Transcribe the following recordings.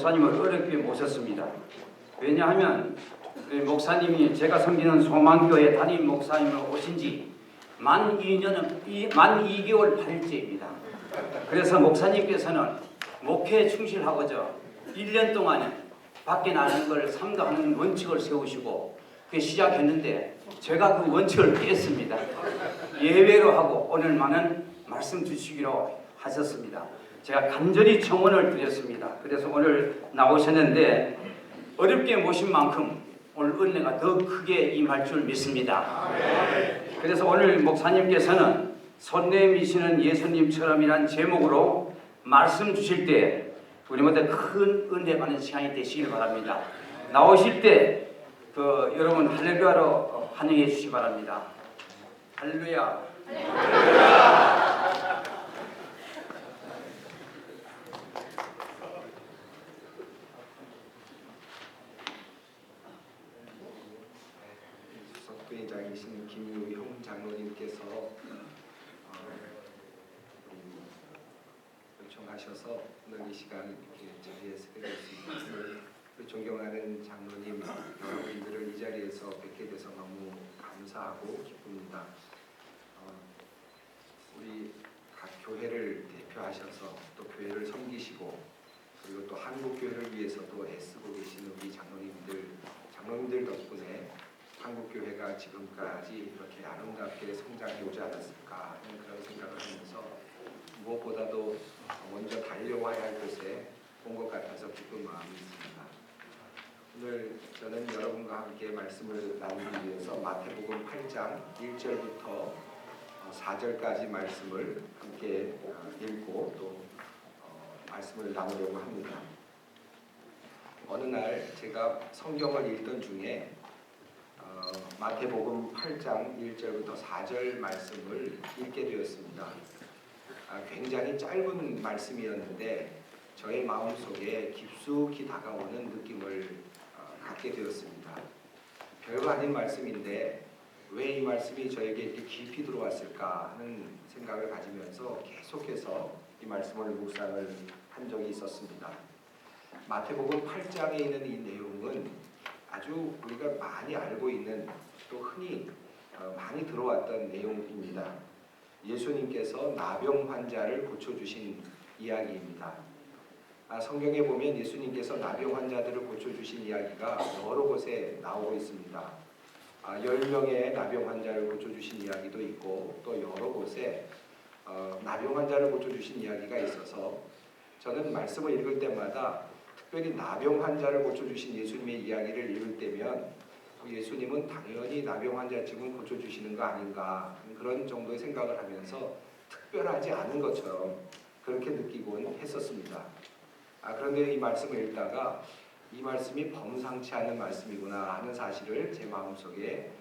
목사님을 어렵게 모셨습니다. 왜냐하면 목사님이 제가 섬기는 소망교회 담임 목사님으로 오신 지 만 2개월 8일째입니다. 그래서 목사님께서는 목회에 충실하고자 1년 동안 밖에 나가는 걸 삼가하는 원칙을 세우시고 그 시작했는데 제가 그 원칙을 깼습니다. 예외로 하고 오늘만은 말씀 주시기로 하셨습니다. 제가 간절히 청원을 드렸습니다. 그래서 오늘 나오셨는데 어렵게 모신 만큼 오늘 은혜가 더 크게 임할 줄 믿습니다. 그래서 오늘 목사님께서는 손 내미시는 예수님처럼이란 제목으로 말씀 주실 때 우리 모두 큰 은혜 받는 시간이 되시길 바랍니다. 나오실 때 여러분 할렐루야로 환영해 주시기 바랍니다. 할렐루야. 수석부회장이신 김유형 장로님께서 요청하셔서 오늘 이 시간 이렇게 자리에 서게 되었습니다. 존경하는 장로님 여러분들을 이 자리에서 뵙게 돼서 너무 감사하고 기쁩니다. 우리 각 교회를 대표하셔서 또 교회를 섬기시고 그리고 또 한국 교회를 위해서도 애쓰고 계시는 우리 장로님들 덕분에 한국 교회가 지금까지 이렇게 아름답게 성장해 오지 않았을까 하는 그런 생각을 하면서 무엇보다도 먼저 달려와야 할 곳에 온 것 같아서 기쁜 마음이 있습니다. 오늘 저는 여러분과 함께 말씀을 나누기 위해서 마태복음 8장 1절부터 4절까지 말씀을 함께 읽고 또 말씀을 나누려고 합니다. 어느 날 제가 성경을 읽던 중에 마태복음 8장 1절부터 4절 말씀을 읽게 되었습니다. 굉장히 짧은 말씀이었는데 저의 마음속에 깊숙이 다가오는 느낌을 갖게 되었습니다. 별거 아닌 말씀인데 왜 이 말씀이 저에게 이렇게 깊이 들어왔을까 하는 생각을 가지면서 계속해서 이 말씀을 묵상을 한 적이 있었습니다. 마태복음 8장에 있는 이 내용은 아주 우리가 많이 알고 있는 또 흔히 많이 들어왔던 내용입니다. 예수님께서 나병 환자를 고쳐주신 이야기입니다. 성경에 보면 예수님께서 나병 환자들을 고쳐주신 이야기가 여러 곳에 나오고 있습니다. 10명의 나병 환자를 고쳐주신 이야기도 있고 또 여러 곳에 나병 환자를 고쳐주신 이야기가 있어서 저는 말씀을 읽을 때마다 특별히 나병 환자를 고쳐주신 예수님의 이야기를 읽을 때면 예수님은 당연히 나병 환자쯤은 고쳐주시는 거 아닌가 그런 정도의 생각을 하면서 특별하지 않은 것처럼 그렇게 느끼곤 했었습니다. 그런데 이 말씀을 읽다가 이 말씀이 범상치 않은 말씀이구나 하는 사실을 제 마음속에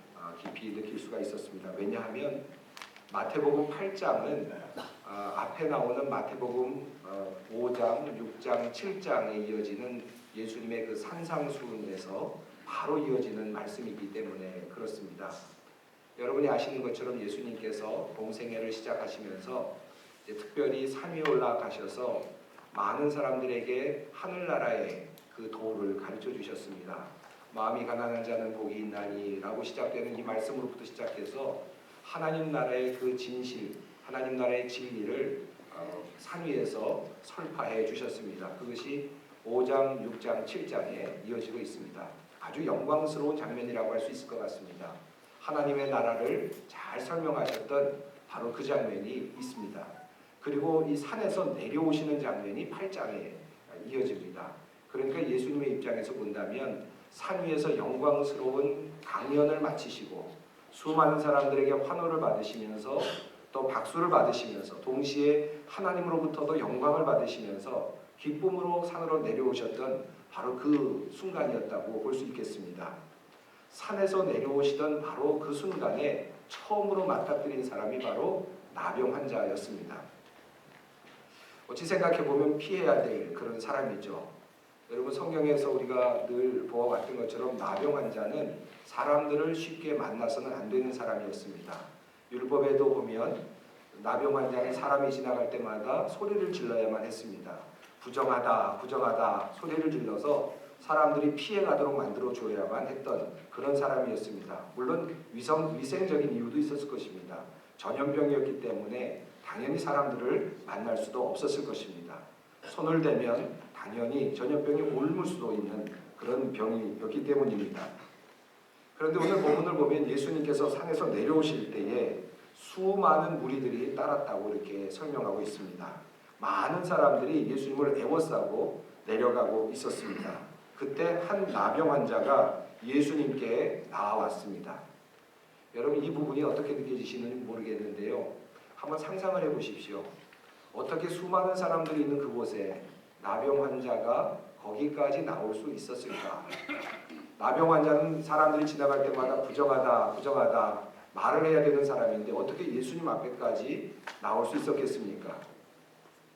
깊이 느낄 수가 있었습니다. 왜냐하면 마태복음 8장은 앞에 나오는 마태복음 5장, 6장, 7장에 이어지는 예수님의 그 산상수훈에서 바로 이어지는 말씀이기 때문에 그렇습니다. 여러분이 아시는 것처럼 예수님께서 공생애를 시작하시면서 특별히 산 위에 올라가셔서 많은 사람들에게 하늘나라의 그 도를 가르쳐 주셨습니다. 마음이 가난한 자는 복이 있나니 라고 시작되는 이 말씀으로부터 시작해서 하나님 나라의 그 진실, 하나님 나라의 진리를 산 위에서 설파해 주셨습니다. 그것이 5장, 6장, 7장에 이어지고 있습니다. 아주 영광스러운 장면이라고 할 수 있을 것 같습니다. 하나님의 나라를 잘 설명하셨던 바로 그 장면이 있습니다. 그리고 이 산에서 내려오시는 장면이 8장에 이어집니다. 그러니까 예수님의 입장에서 본다면 산 위에서 영광스러운 강연을 마치시고 수많은 사람들에게 환호를 받으시면서 또 박수를 받으시면서 동시에 하나님으로부터도 영광을 받으시면서 기쁨으로 산으로 내려오셨던 바로 그 순간이었다고 볼 수 있겠습니다. 산에서 내려오시던 바로 그 순간에 처음으로 맞닥뜨린 사람이 바로 나병 환자였습니다. 어찌 생각해보면 피해야 될 그런 사람이죠. 여러분 성경에서 우리가 늘 보아왔던 것처럼 나병 환자는 사람들을 쉽게 만나서는 안 되는 사람이었습니다. 율법에도 보면 나병 환자는 사람이 지나갈 때마다 소리를 질러야만 했습니다. 부정하다 부정하다 소리를 질러서 사람들이 피해가도록 만들어줘야만 했던 그런 사람이었습니다. 물론 위생적인 이유도 있었을 것입니다. 전염병이었기 때문에 당연히 사람들을 만날 수도 없었을 것입니다. 손을 대면 당연히 전염병이 옮을 수도 있는 그런 병이었기 때문입니다. 그런데 오늘 본문을 보면 예수님께서 산에서 내려오실 때에 수많은 무리들이 따랐다고 이렇게 설명하고 있습니다. 많은 사람들이 예수님을 애워싸고 내려가고 있었습니다. 그때 한 나병 환자가 예수님께 나와왔습니다. 여러분 이 부분이 어떻게 느껴지시는지 모르겠는데요. 한번 상상을 해보십시오. 어떻게 수많은 사람들이 있는 그곳에 나병 환자가 거기까지 나올 수 있었을까? 나병 환자는 사람들이 지나갈 때마다 부정하다 부정하다 말을 해야 되는 사람인데 어떻게 예수님 앞에까지 나올 수 있었겠습니까?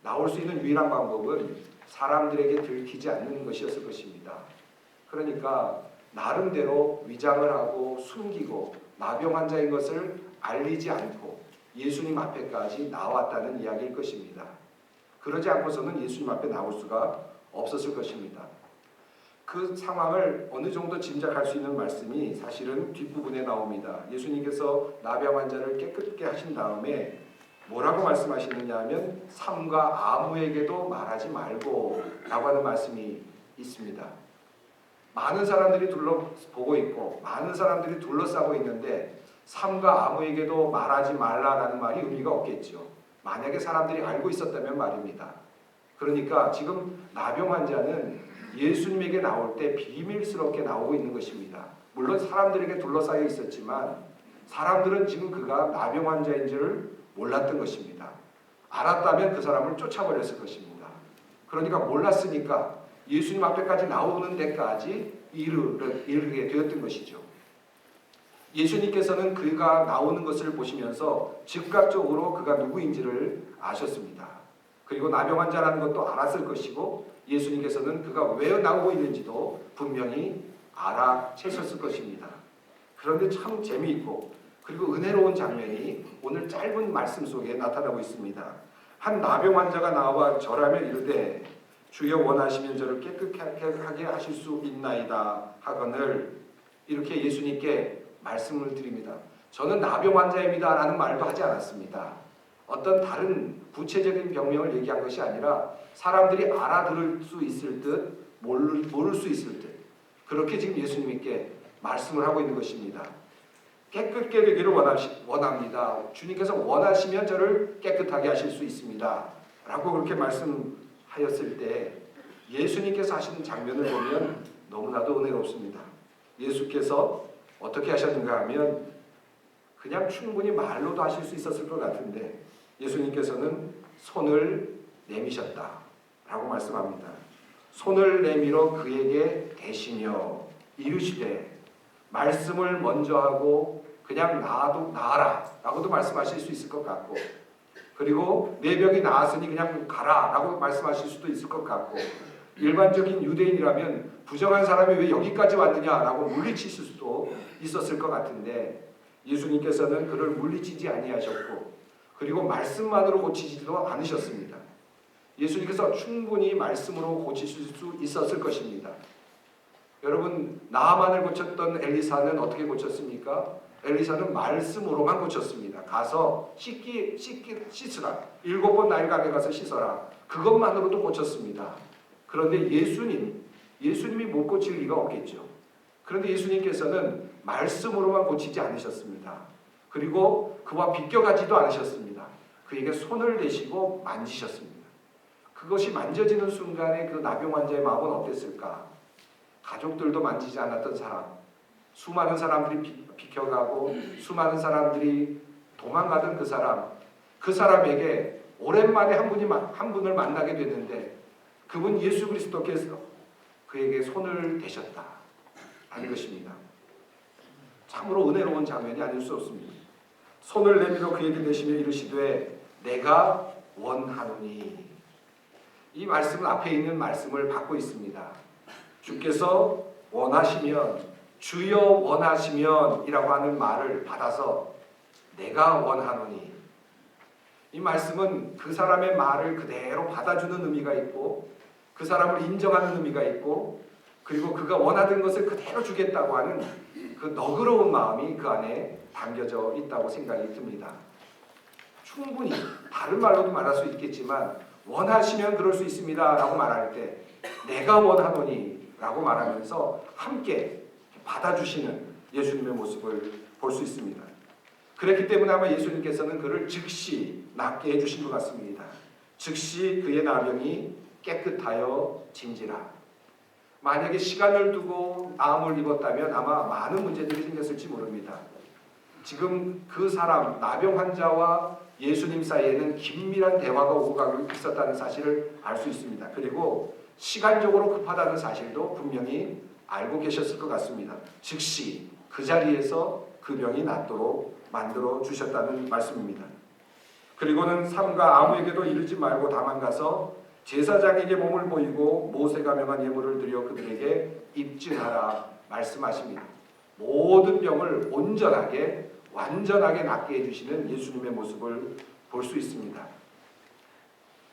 나올 수 있는 유일한 방법은 사람들에게 들키지 않는 것이었을 것입니다. 그러니까 나름대로 위장을 하고 숨기고 나병 환자인 것을 알리지 않고 예수님 앞에까지 나왔다는 이야기일 것입니다. 그러지 않고서는 예수님 앞에 나올 수가 없었을 것입니다. 그 상황을 어느 정도 짐작할 수 있는 말씀이 사실은 뒷부분에 나옵니다. 예수님께서 나병 환자를 깨끗게 하신 다음에 뭐라고 말씀하시느냐 하면 삼가 아무에게도 말하지 말고 라고 하는 말씀이 있습니다. 많은 사람들이 둘러보고 있고 많은 사람들이 둘러싸고 있는데 삼가 아무에게도 말하지 말라라는 말이 의미가 없겠죠. 만약에 사람들이 알고 있었다면 말입니다. 그러니까 지금 나병 환자는 예수님에게 나올 때 비밀스럽게 나오고 있는 것입니다. 물론 사람들에게 둘러싸여 있었지만 사람들은 지금 그가 나병 환자인 줄을 몰랐던 것입니다. 알았다면 그 사람을 쫓아버렸을 것입니다. 그러니까 몰랐으니까 예수님 앞에까지 나오는 데까지 이르게 되었던 것이죠. 예수님께서는 그가 나오는 것을 보시면서 즉각적으로 그가 누구인지를 아셨습니다. 그리고 나병 환자라는 것도 알았을 것이고 예수님께서는 그가 왜 나오고 있는지도 분명히 알아채셨을 것입니다. 그런데 참 재미있고 그리고 은혜로운 장면이 오늘 짧은 말씀 속에 나타나고 있습니다. 한 나병 환자가 나와 절하며 이르되 주여 원하시면 저를 깨끗하게 하실 수 있나이다 하거늘 이렇게 예수님께 말씀을 드립니다. 저는 나병 환자입니다 라는 말도 하지 않았습니다. 어떤 다른 구체적인 병명을 얘기한 것이 아니라 사람들이 알아들을 수 있을 듯 모를 수 있을 듯 그렇게 지금 예수님께 말씀을 하고 있는 것입니다. 깨끗게 되기를 원합니다. 주님께서 원하시면 저를 깨끗하게 하실 수 있습니다. 라고 그렇게 말씀하였을 때 예수님께서 하시는 장면을 보면 너무나도 은혜롭습니다. 예수께서 어떻게 하셨는가 하면 그냥 충분히 말로도 하실 수 있었을 것 같은데 예수님께서는 손을 내미셨다 라고 말씀합니다. 손을 내밀어 그에게 대시며 이르시되 말씀을 먼저 하고 그냥 나아라 라고도 말씀하실 수 있을 것 같고 그리고 내 병이 나았으니 그냥 가라 라고 말씀하실 수도 있을 것 같고 일반적인 유대인이라면 부정한 사람이 왜 여기까지 왔느냐라고 물리칠 수도 있었을 것 같은데 예수님께서는 그를 물리치지 아니하셨고 그리고 말씀만으로 고치지도 않으셨습니다. 예수님께서 충분히 말씀으로 고치실 수 있었을 것입니다. 여러분 나아만을 고쳤던 엘리사는 어떻게 고쳤습니까? 엘리사는 말씀으로만 고쳤습니다. 가서 씻으라. 7번 나일강에 가서 씻어라. 그것만으로도 고쳤습니다. 그런데 예수님이 못 고칠 리가 없겠죠. 그런데 예수님께서는 말씀으로만 고치지 않으셨습니다. 그리고 그와 비껴가지도 않으셨습니다. 그에게 손을 대시고 만지셨습니다. 그것이 만져지는 순간에 그 나병 환자의 마음은 어땠을까? 가족들도 만지지 않았던 사람, 수많은 사람들이 비켜가고 수많은 사람들이 도망가던 그 사람에게 오랜만에 한 분을 만나게 됐는데 그분 예수 그리스도께서 그에게 손을 대셨다 하는 것입니다. 참으로 은혜로운 장면이 아닐 수 없습니다. 손을 내밀어 그에게 대시며 이르시되 내가 원하노니 이 말씀은 앞에 있는 말씀을 받고 있습니다. 주께서 원하시면 주여 원하시면 이라고 하는 말을 받아서 내가 원하노니 이 말씀은 그 사람의 말을 그대로 받아주는 의미가 있고 그 사람을 인정하는 의미가 있고, 그리고 그가 원하던 것을 그대로 주겠다고 하는 그 너그러운 마음이 그 안에 담겨져 있다고 생각이 듭니다. 충분히 다른 말로도 말할 수 있겠지만 원하시면 그럴 수 있습니다 라고 말할 때 내가 원하노니 라고 말하면서 함께 받아주시는 예수님의 모습을 볼 수 있습니다. 그렇기 때문에 아마 예수님께서는 그를 즉시 낫게 해주신 것 같습니다. 즉시 그의 나병이 깨끗하여 진지라. 만약에 시간을 두고 나음을 입었다면 아마 많은 문제들이 생겼을지 모릅니다. 지금 그 사람, 나병 환자와 예수님 사이에는 긴밀한 대화가 오고 가고 있었다는 사실을 알 수 있습니다. 그리고 시간적으로 급하다는 사실도 분명히 알고 계셨을 것 같습니다. 즉시 그 자리에서 그 병이 낫도록 만들어 주셨다는 말씀입니다. 그리고는 삼가 아무에게도 이르지 말고 다만 가서 제사장에게 몸을 보이고 모세가 명한 예물을 드려 그들에게 입증하라 말씀하십니다. 모든 병을 온전하게 완전하게 낫게 해주시는 예수님의 모습을 볼 수 있습니다.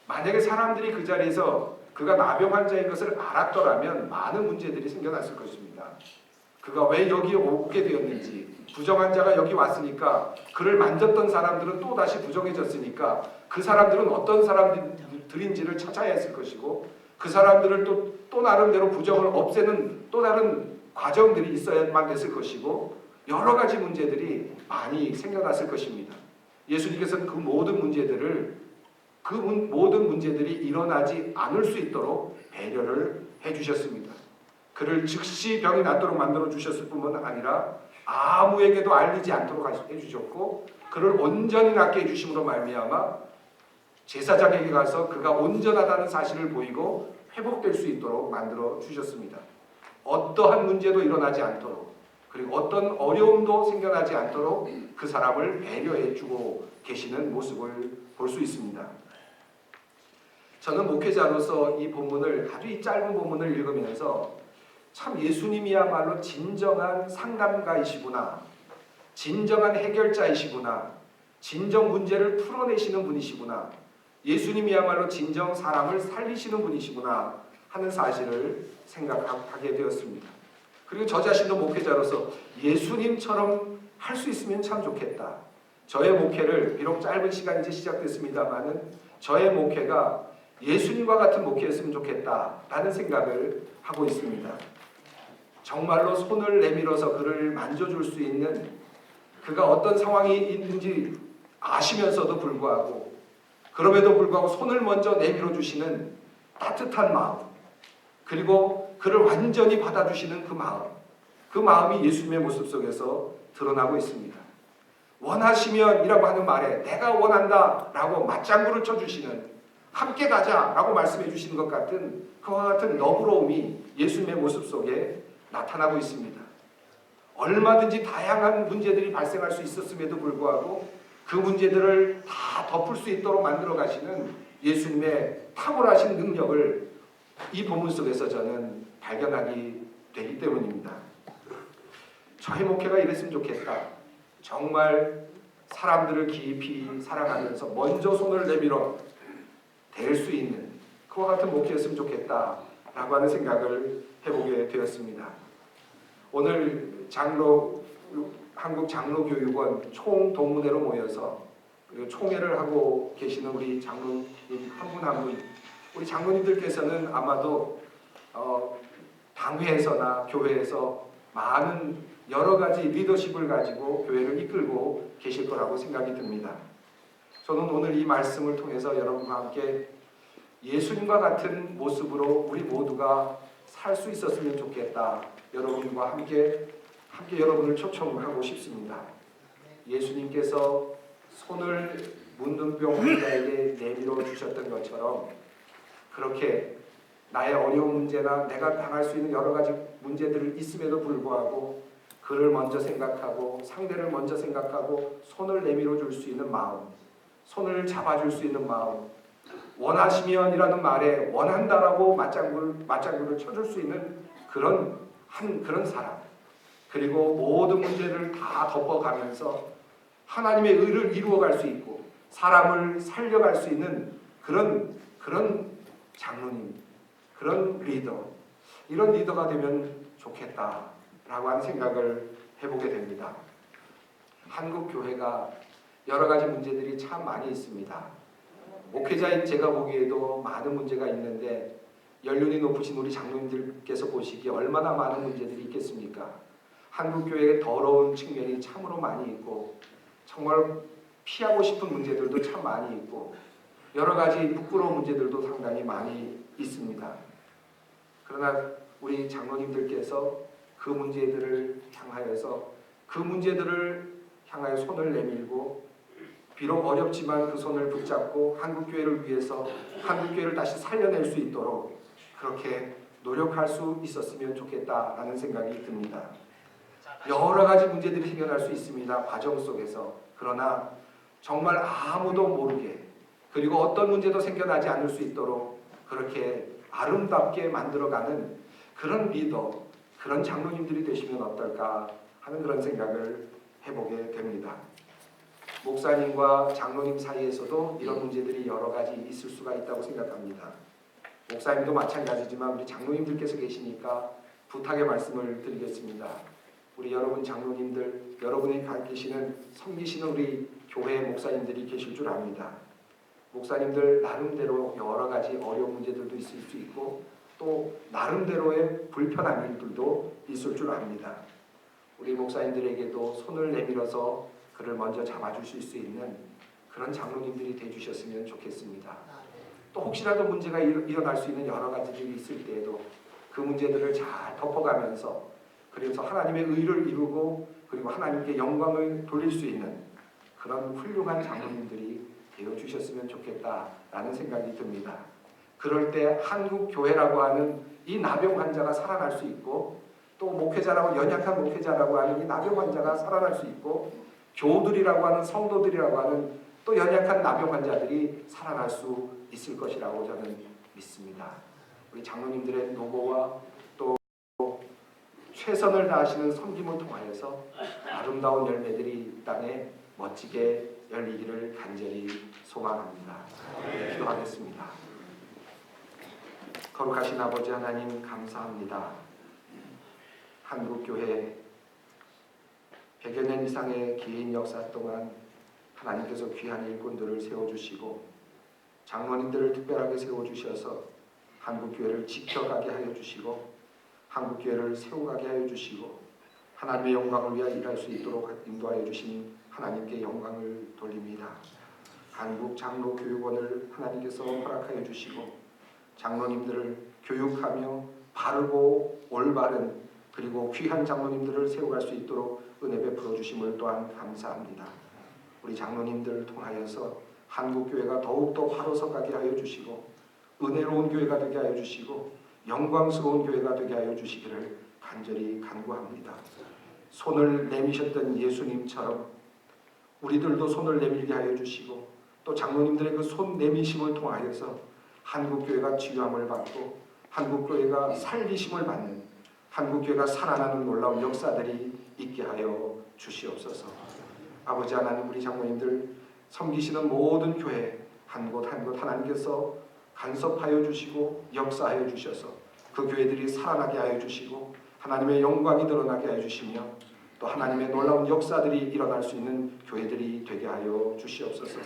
만약에 사람들이 그 자리에서 그가 나병 환자인 것을 알았더라면 많은 문제들이 생겨났을 것입니다. 그가 왜 여기에 오게 되었는지, 부정한 자가 여기 왔으니까 그를 만졌던 사람들은 또다시 부정해졌으니까 그 사람들은 어떤 사람들인지를 찾아야 했을 것이고, 그 사람들을 또 나름대로 부정을 없애는 또 다른 과정들이 있어야만 됐을 것이고, 여러 가지 문제들이 많이 생겨났을 것입니다. 예수님께서는 그 모든 문제들이 일어나지 않을 수 있도록 배려를 해주셨습니다. 그를 즉시 병이 낫도록 만들어 주셨을 뿐만 아니라 아무에게도 알리지 않도록 해주셨고, 그를 온전히 낫게 해주심으로 말미암아 제사장에게 가서 그가 온전하다는 사실을 보이고 회복될 수 있도록 만들어 주셨습니다. 어떠한 문제도 일어나지 않도록, 그리고 어떤 어려움도 생겨나지 않도록 그 사람을 배려해 주고 계시는 모습을 볼 수 있습니다. 저는 목회자로서 이 본문을, 아주 이 짧은 본문을 읽으면서 참 예수님이야말로 진정한 상담가이시구나, 진정한 해결자이시구나, 진정 문제를 풀어내시는 분이시구나, 예수님이야말로 진정 사람을 살리시는 분이시구나 하는 사실을 생각하게 되었습니다. 그리고 저 자신도 목회자로서 예수님처럼 할 수 있으면 참 좋겠다. 저의 목회를, 비록 짧은 시간이 이제 시작됐습니다마는 저의 목회가 예수님과 같은 목회였으면 좋겠다라는 생각을 하고 있습니다. 정말로 손을 내밀어서 그를 만져줄 수 있는, 그가 어떤 상황이 있는지 아시면서도 불구하고, 그럼에도 불구하고 손을 먼저 내밀어 주시는 따뜻한 마음, 그리고 그를 완전히 받아주시는 그 마음이 예수님의 모습 속에서 드러나고 있습니다. 원하시면 이라고 하는 말에 내가 원한다 라고 맞장구를 쳐주시는, 함께 가자 라고 말씀해 주시는 것 같은 그와 같은 너그러움이 예수님의 모습 속에 나타나고 있습니다. 얼마든지 다양한 문제들이 발생할 수 있었음에도 불구하고 그 문제들을 다 덮을 수 있도록 만들어 가시는 예수님의 탁월하신 능력을 이 본문 속에서 저는 발견하게 되기 때문입니다. 저희 목회가 이랬으면 좋겠다. 정말 사람들을 깊이 사랑하면서 먼저 손을 내밀어 될 수 있는 그와 같은 목회였으면 좋겠다라고 하는 생각을 해보게 되었습니다. 오늘 한국 장로교육원 총동문회로 모여서 그리고 총회를 하고 계시는 우리 장로님 한 분 한 분, 우리 장로님들께서는 아마도 당회에서나 교회에서 많은 여러 가지 리더십을 가지고 교회를 이끌고 계실 거라고 생각이 듭니다. 저는 오늘 이 말씀을 통해서 여러분과 함께 예수님과 같은 모습으로 우리 모두가 살 수 있었으면 좋겠다. 여러분과 함께 여러분을 초청하고 싶습니다. 예수님께서 손을 문둥병 환자에게 내밀어 주셨던 것처럼, 그렇게 나의 어려운 문제나 내가 당할 수 있는 여러 가지 문제들이 있음에도 불구하고 그를 먼저 생각하고 상대를 먼저 생각하고 손을 내밀어 줄 수 있는 마음, 손을 잡아줄 수 있는 마음, 원하시면이라는 말에 원한다라고 맞장구를 쳐줄 수 있는 그런 사람, 그리고 모든 문제를 다 덮어가면서 하나님의 의를 이루어갈 수 있고 사람을 살려갈 수 있는 그런 장로님, 그런 리더, 이런 리더가 되면 좋겠다라고 하는 생각을 해보게 됩니다. 한국 교회가 여러 가지 문제들이 참 많이 있습니다. 목회자인 제가 보기에도 많은 문제가 있는데 연륜이 높으신 우리 장로님들께서 보시기에 얼마나 많은 문제들이 있겠습니까? 한국 교회의 더러운 측면이 참으로 많이 있고 정말 피하고 싶은 문제들도 참 많이 있고 여러 가지 부끄러운 문제들도 상당히 많이 있습니다. 그러나 우리 장로님들께서 그 문제들을 향하여서 그 문제들을 향하여 손을 내밀고 비록 어렵지만 그 손을 붙잡고 한국교회를 위해서 한국교회를 다시 살려낼 수 있도록 그렇게 노력할 수 있었으면 좋겠다라는 생각이 듭니다. 여러 가지 문제들이 생겨날 수 있습니다. 과정 속에서. 그러나 정말 아무도 모르게 그리고 어떤 문제도 생겨나지 않을 수 있도록 그렇게 아름답게 만들어가는 그런 리더, 그런 장로님들이 되시면 어떨까 하는 그런 생각을 해보게 됩니다. 목사님과 장로님 사이에서도 이런 문제들이 여러 가지 있을 수가 있다고 생각합니다. 목사님도 마찬가지지만 우리 장로님들께서 계시니까 부탁의 말씀을 드리겠습니다. 우리 여러분 장로님들, 여러분이 계시는 섬기시는 우리 교회 목사님들이 계실 줄 압니다. 목사님들 나름대로 여러 가지 어려운 문제들도 있을 수 있고 또 나름대로의 불편한 일들도 있을 줄 압니다. 우리 목사님들에게도 손을 내밀어서 그를 먼저 잡아주실 수 있는 그런 장로님들이 되주셨으면 좋겠습니다. 또 혹시라도 문제가 일어날 수 있는 여러 가지들이 있을 때에도 그 문제들을 잘 덮어가면서 그래서 하나님의 의를 이루고 그리고 하나님께 영광을 돌릴 수 있는 그런 훌륭한 장로님들이 되어주셨으면 좋겠다라는 생각이 듭니다. 그럴 때 한국 교회라고 하는 이 나병 환자가 살아날 수 있고 또 목회자라고 연약한 목회자라고 하는 이 나병 환자가 살아날 수 있고 교우들이라고 하는 성도들이라고 하는 또 연약한 나병 환자들이 살아날 수 있을 것이라고 저는 믿습니다. 우리 장로님들의 노고와 또 최선을 다하시는 섬김을 통하여서 아름다운 열매들이 이 땅에 멋지게 열리기를 간절히 소망합니다. 기도하겠습니다. 거룩하신 아버지 하나님 감사합니다. 한국교회 100여 년 이상의 긴 역사 동안 하나님께서 귀한 일꾼들을 세워주시고 장로님들을 특별하게 세워주셔서 한국교회를 지켜가게 하여 주시고 한국교회를 세워가게 하여 주시고 하나님의 영광을 위하여 일할 수 있도록 인도하여 주신 하나님께 영광을 돌립니다. 한국 장로교육원을 하나님께서 허락하여 주시고 장로님들을 교육하며 바르고 올바른 그리고 귀한 장로님들을 세워갈 수 있도록 은혜 베풀어 주심을 또한 감사합니다. 우리 장로님들을 통하여서 한국교회가 더욱더 바로 서가게 하여 주시고 은혜로운 교회가 되게 하여 주시고 영광스러운 교회가 되게 하여 주시기를 간절히 간구합니다. 손을 내미셨던 예수님처럼 우리들도 손을 내밀게 하여 주시고 또 장로님들의 그 손 내미심을 통하여서 한국교회가 치유함을 받고 한국교회가 살리심을 받는 한국교회가 살아나는 놀라운 역사들이 있게 하여 주시옵소서. 아버지 하나님 우리 장로님들 섬기시는 모든 교회 한 곳 한 곳 하나님께서 간섭하여 주시고 역사하여 주셔서 그 교회들이 살아나게 하여 주시고 하나님의 영광이 드러나게 하여 주시며 또 하나님의 놀라운 역사들이 일어날 수 있는 교회들이 되게 하여 주시옵소서.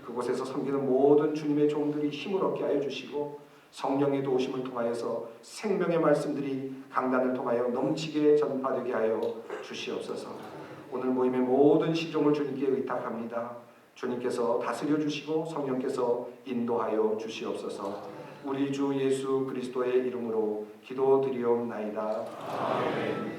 그곳에서 섬기는 모든 주님의 종들이 힘을 얻게 하여 주시고 성령의 도우심을 통하여서 생명의 말씀들이 강단을 통하여 넘치게 전파되게 하여 주시옵소서. 오늘 모임의 모든 시종을 주님께 의탁합니다. 주님께서 다스려 주시고 성령께서 인도하여 주시옵소서. 우리 주 예수 그리스도의 이름으로 기도드리옵나이다. 아멘.